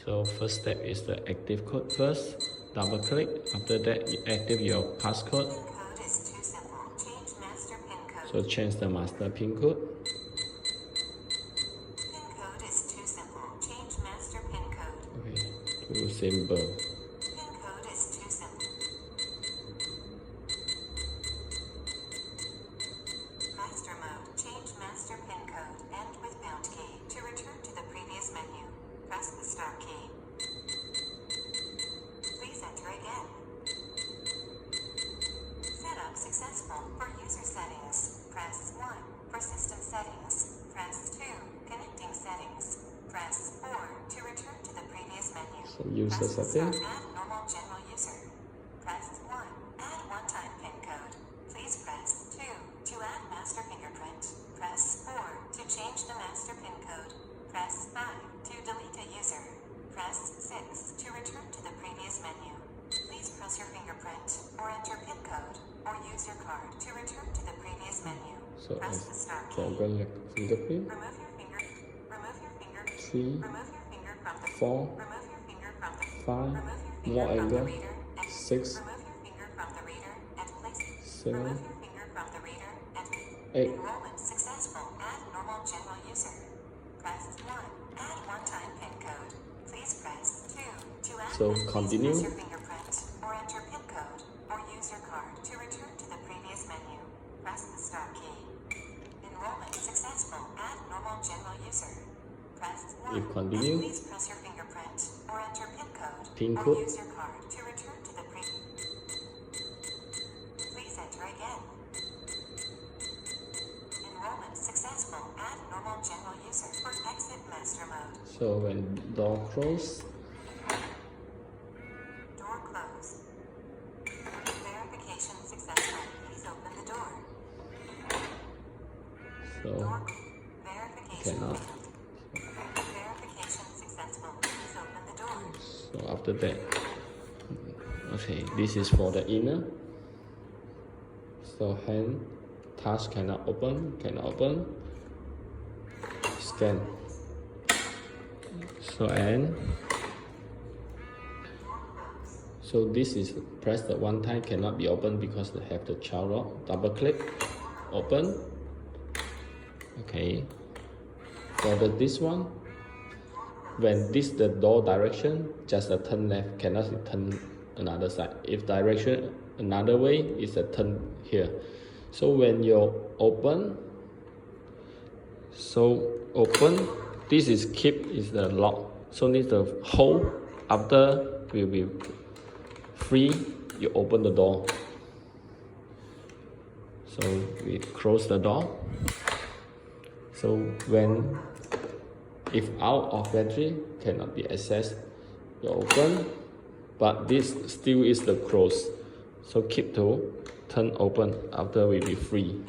So first step is the active code first. Double click. After that, you active your passcode. Pin code is too simple. Change master pin code. So change the master pin code. Pin code is too simple. Change master pin code. Okay, too simple. Pin code is too simple. Master mode. Change master pin code. End with pound key. To return to the previous menu, press the start key. Please enter again. Setup successful. For user settings, press 1. For system settings, press 2. Connecting settings, press 4. To return to the previous menu, So user press the setting. start. Add normal general user. Press 1. Add one-time pin code. Please press 2. To add master fingerprint, press 4. To change the master pin code, press 5. To delete a user, press 6. To return to the previous menu, please press your fingerprint or enter pin code or use your card. To return to the previous menu, So press the start key. toggle fingerprint. Remove your finger. Remove your finger. 3, Remove your finger from the 4, Remove your finger from the 5, Remove your finger more from the angle, reader and 6, remove your finger from the reader and place 7, Remove your finger from the reader and 8. enrollment successful. Add normal general user. Press 1. Add one-time pin code. Please press 2. To add So please continue. press your fingerprint or enter pin code or use your card. To return to the previous menu, press the start key. Enrollment successful. Add normal general user. Press 1. If continue. And please press your fingerprint or enter pin code Pin or code. use your card to return to the Please enter again. Enrollment successful. Add normal general user for exit master mode. So when door close, Door closed. Verification successful. Please open the door. so Verification cannot. failed. Verification successful. Please open the door. So after that, okay, this is for the inner. So hand task cannot open. Scan. So so this is press the one time, cannot be opened because they have the child lock. Double click, open. Okay. For this one, when this the door direction, just a turn left, cannot turn another side. If direction another way, it's a turn here. So when you open, this is keep is the lock. So need the hold. After will be free, you open the door. So we close the door. So when if out of battery cannot be accessed, you open, but this still is the close. So keep to turn open after we be free.